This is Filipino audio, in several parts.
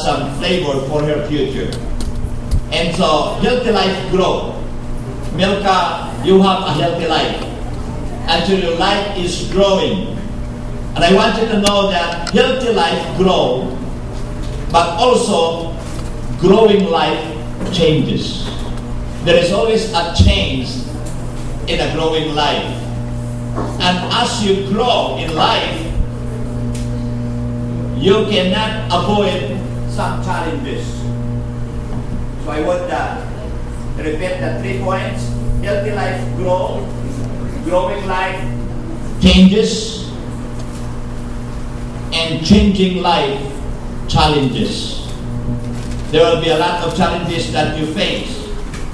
some flavor for her future. And so, healthy life grow. Milka, you have a healthy life. And so your life is growing. And I want you to know that healthy life grow, but also growing life changes. There is always a change in a growing life. And as you grow in life, you cannot avoid some challenges. So I want to repeat the 3 points. Healthy life grow, growing life changes, and changing life challenges. There will be a lot of challenges that you face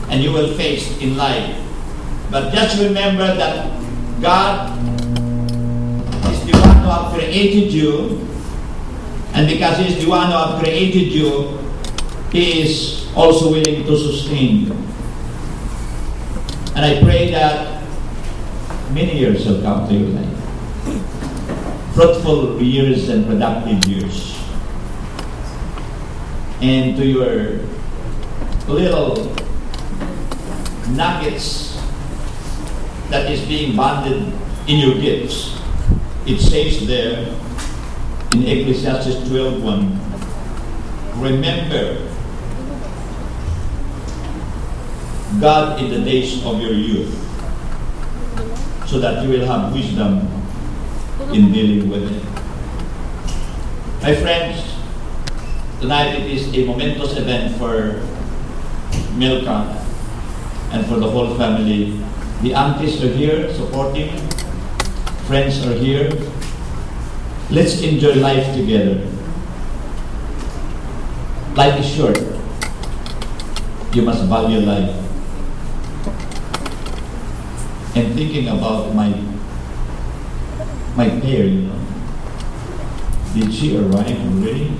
and you will face in life. But just remember that God is the one who has created you, and because He is the one who has created you, He is also willing to sustain you. And I pray that many years will come to your life. Fruitful years and productive years. And to your little nuggets that is being bonded in your gifts. It says there in Ecclesiastes 12:1, remember God in the days of your youth, so that you will have wisdom in dealing with it. My friends, tonight it is a momentous event for Milka and for the whole family. The aunties are here supporting, friends are here. Let's enjoy life together. Life is short. You must value life. And thinking about my pair, you know. Did she arrive already?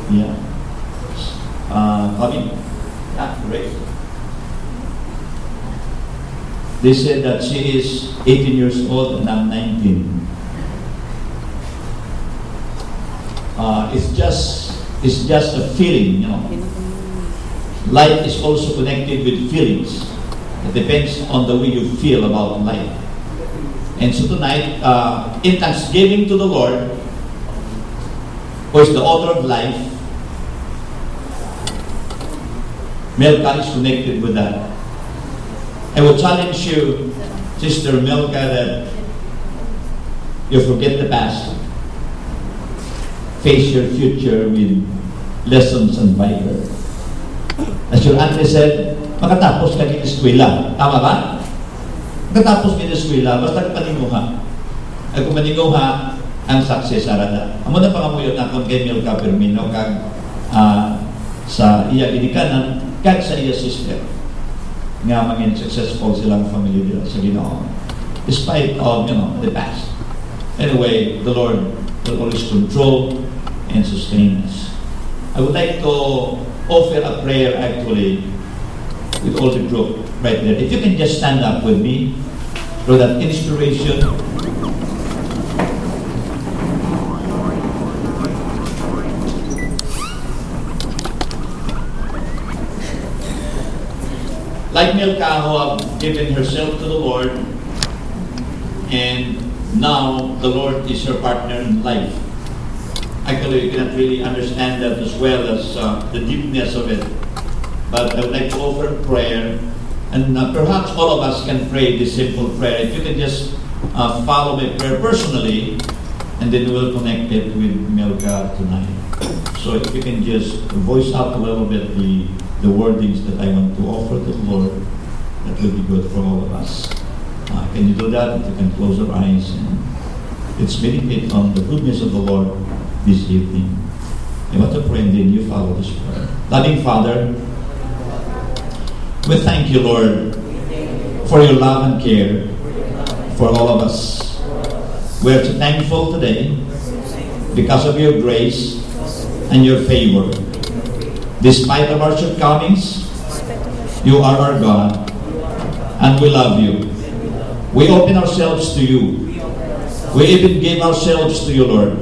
Yeah. Great. They said that she is 18 years old and I'm 19. It's just a feeling, you know. Life is also connected with feelings. It depends on the way you feel about life. And so tonight, in thanksgiving to the Lord, who is the author of life, Milka is connected with that. I will challenge you, Sister Milka, that you forget the past. Face your future with lessons and vigor. As your auntie said, makatapos ka ng eskwela. Tama ba? Makatapos ka ng eskwela, basta paninguha. Ay kung paninguha, ang success arada. Amo na pangamuyo na akong kay Milka Permino kag sa iya ginikanan, kag sa iya sister. Nga maging successful silang family nila sa Ginoo. Despite of, the past. Anyway, the Lord will always control and sustain us. I would like to offer a prayer actually with all the group right there. If you can just stand up with me for that inspiration. Like Milka, who have given herself to the Lord, and now the Lord is her partner in life. Actually, you cannot really understand that as well as the deepness of it. But I would like to offer prayer, and perhaps all of us can pray this simple prayer. If you can just follow my prayer personally, and then we'll connect it with Milka tonight. So if you can just voice out a little bit the wordings that I want to offer to the Lord, that will be good for all of us. Can you do that? If you can close your eyes and let's meditate on the goodness of the Lord this evening. I want to pray and then you follow this prayer. Loving Father, we thank you, Lord, for your love and care for all of us. We are thankful today because of your grace and your favor. Despite of our shortcomings, you are our God, and we love you. We open ourselves to you. We even give ourselves to you, Lord.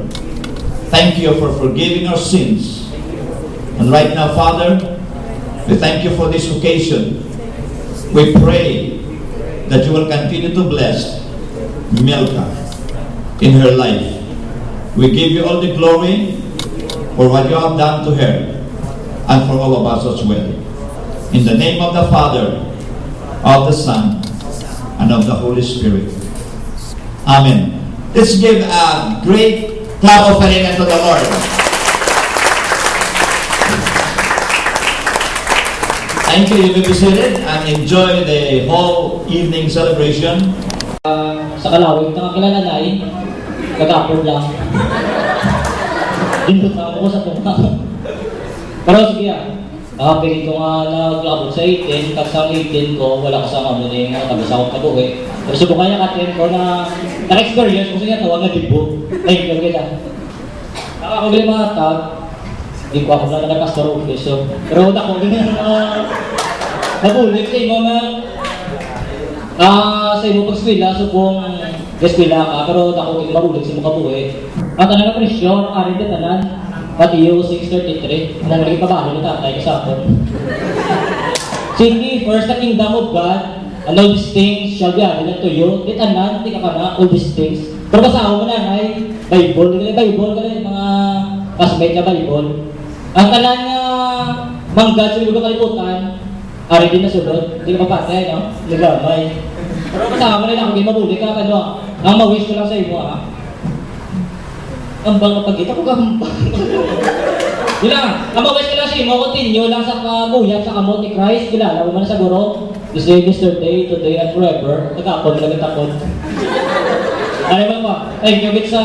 Thank you for forgiving our sins. And right now, Father, we thank you for this occasion. We pray that you will continue to bless Milka in her life. We give you all the glory for what you have done to her and for all of us as well. In the name of the Father, of the Son, and of the Holy Spirit. Amen. Let's give a great clap of praise to the Lord. Thank you. You may be seated and enjoy the whole evening celebration. Sa Kalawig, nakakilala na kagapon lang. Dito ako ko sa tunga. Pero sige piling ko nga naglabot sa 18, kagsang 18 ko, wala ko sa mga muna yung tabasakot na buhay. Pero subukan niya ka-10 ko na na-experience ko siya tawag na dibo. Thank you kita. Nakakaguli mga tag, hindi ko ako na nagkastor office. Pero ako ganyan nabulit sa imo na sa imo pag-skwila, subong eskwila ka, pero ako mabulit sa imo kabuhay. Ang tanang presyo, arin din tanan, Matthew 6:33, nang naging kabahan ng tatay sa akin. Seek ye first the kingdom of God, and all these things shall be added unto you. Di tanan, di ka na, all these things. Pero basahan mo na ay Bible, mga classmate na Bible. Ang tanan nga manggad sa libro kalibutan, ari din na sulod, di ka mapatay, no? Ligamay. Pero basahan mo na lang, kung mabuli ka, ang ma-wish ko lang sa iyo, Ang bang pagkita ko gambang. Yun lang. Ang mawis ko lang siya, continue lang sa kabuyat sa kamot ni Christ. Kilala mo man sa guro. This day, yesterday, today, and forever. Nagkapon, nagkapon. Ano ba ba? Thank you, sa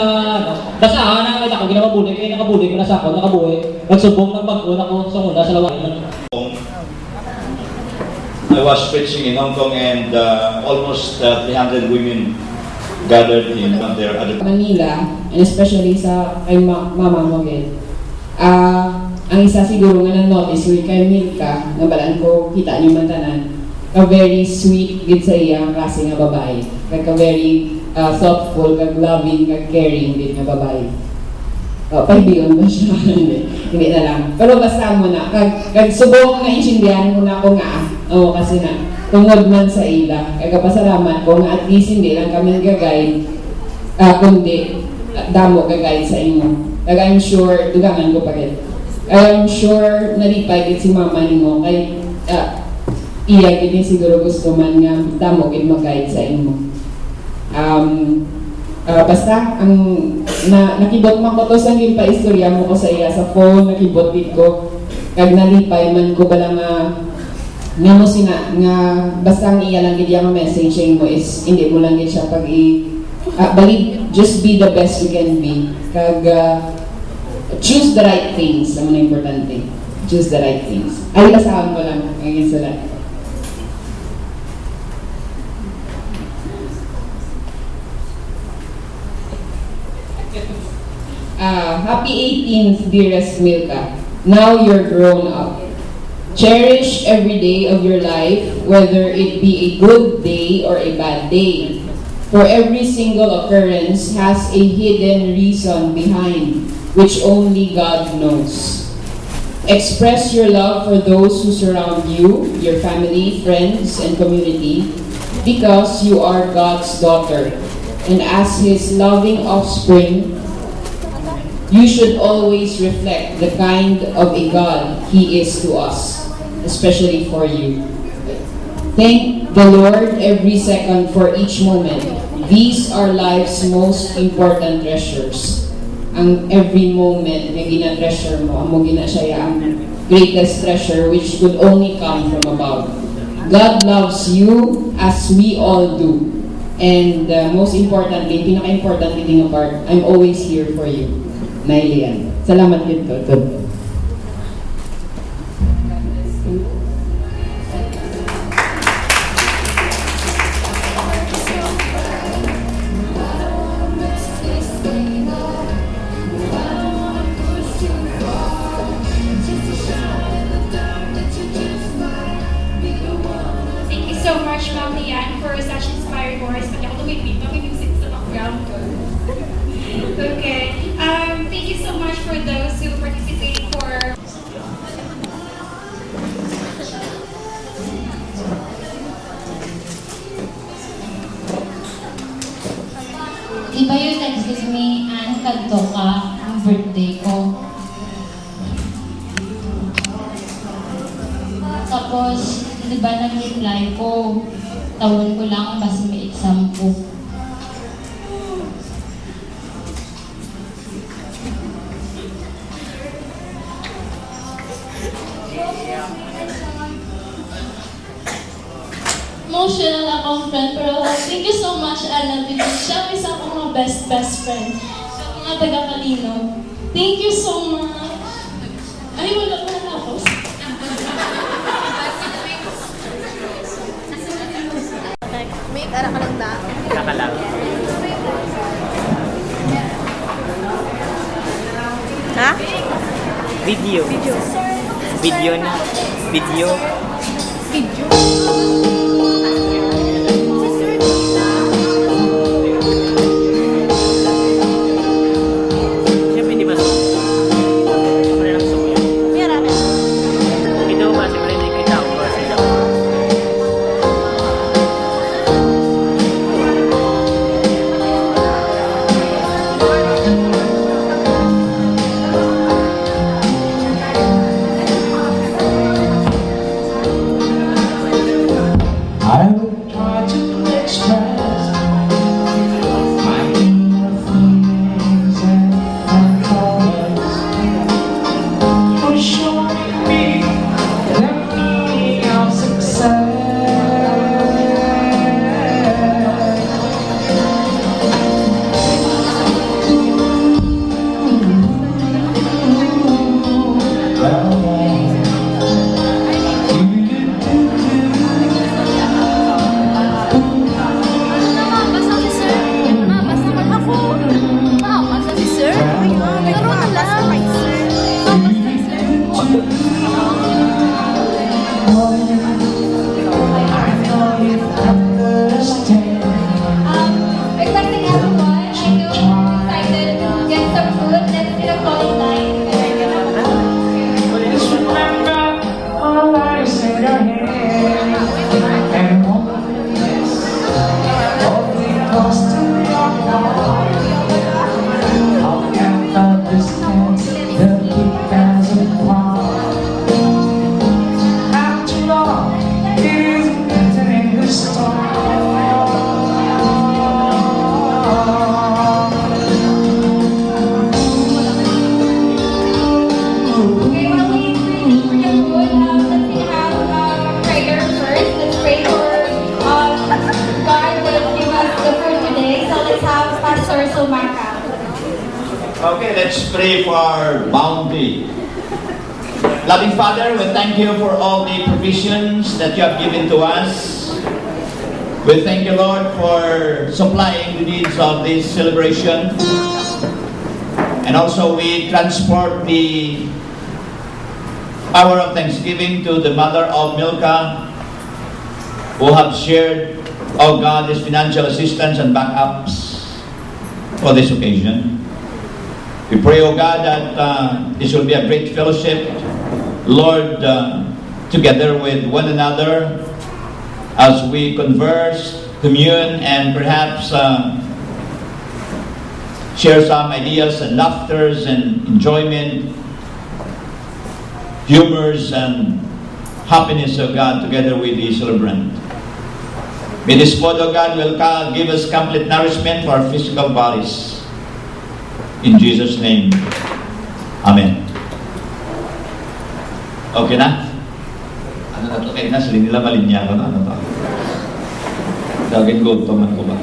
basahan na kahit ako ginamabuli. Kaya nakabuli ko na sa ako, nakabuhi. Nagsubong ng bagko na ko sa una sa lawanan. I was preaching in Hong Kong and almost 300 women gathered in their other Manila, and especially sa kay Mama Mogel. Ang isa siguro nga na-notice ko kay Milka, na balaan ko, kita niyo man tanan, ka-very sweet gid sa iyang klase nga babae. Ka-very thoughtful, kag-loving, kag-caring din nga babae. Paibigan ba siya? Hindi na lang. Pero basta mo na, kag-subong na insindihan ko na ako nga, kasi na, tungod man sa ila. Kaya kapasalamat ko nga at least hindi lang kami gagay, kundi damo gagay sa imo. Kaya I'm sure, dugangan ko pa rin. I'm sure nalipay si mama ni mo kay iya gini siguro gusto man nga damo gid mag-guide sa imo. Basta ang nakibot man ko to sa istorya mo ko sa iya sa phone, nakibot gid ko kag nalipay man ko bala nga mo sina nga basta ang iya lang gid yung messaging mo is hindi mo lang gid siya balik, just be the best you can be kag choose the right things ang mga importante, choose the right things. Ay asahan ko lang ngayon sila. Happy 18th, dearest Milka. Now you're grown up. Cherish every day of your life, whether it be a good day or a bad day. For every single occurrence has a hidden reason behind, which only God knows. Express your love for those who surround you, your family, friends, and community, because you are God's daughter. And as His loving offspring, you should always reflect the kind of a God He is to us, especially for you. Thank the Lord every second for each moment. These are life's most important treasures. Ang every moment na gina-treasure mo, amo gina siya ang greatest treasure which could only come from above. God loves you as we all do. And most importantly, pinaka-importantly thing apart, I'm always here for you. Nailian. Salamat dito. So much, Ma'am Lian, for such inspiring words. Pati ako tumipid, may music sa background ko. Okay. Thank you so much. kadto ka ang birthday ko. Tapos, di ba nag-reply ko, tawon ko lang kasi may exam ko. Emotional akong friend, pero thank you so much, Anna, because siya isa akong mga best friend. Sa mga taga-Kalino. Thank you so much. Ay, wala pa natapos. May ara ka lang da. Kakalang. Ha? Video. Video na. Video. Siyempre, di ba? Ako na lang suya. May ara ka. Ito ba? Siyempre, hindi kita ako ba sila. I would try to express my inner feelings and thoughts. For showing me the meaning of success. Basta si sir. Basta man ako. Basta si sir. Laro na lang. Basta si sir. Expecting everyone. I know I'm excited to get some food. Let's get a calling line. Just remember all I said ahead and all this, all the cost to your heart. How can understand the deep as a part? After all, it is written in the stars. Okay, while we wait for the food, let's have prayer first. Let's pray for God will give us the food today. So let's have Pastor Sumaka. Okay, let's pray for our bounty. Loving Father, we thank you for all the provisions that you have given to us. We thank you, Lord, for supplying the needs of this celebration. And also we transport the power of thanksgiving to the mother of Milka, who have shared, oh God, this financial assistance and backups for this occasion. We pray, oh God, that this will be a great fellowship, Lord, together with one another as we converse, commune, and perhaps share some ideas and laughters and enjoyment, humors and happiness of God together with the celebrant. May this food, O God, will give us complete nourishment for our physical bodies. In Jesus' name, Amen. Okay na? Ano na to? Okay na? Sila nila malinya ko na? Ano ba? Dagin ko, tuman ko ba?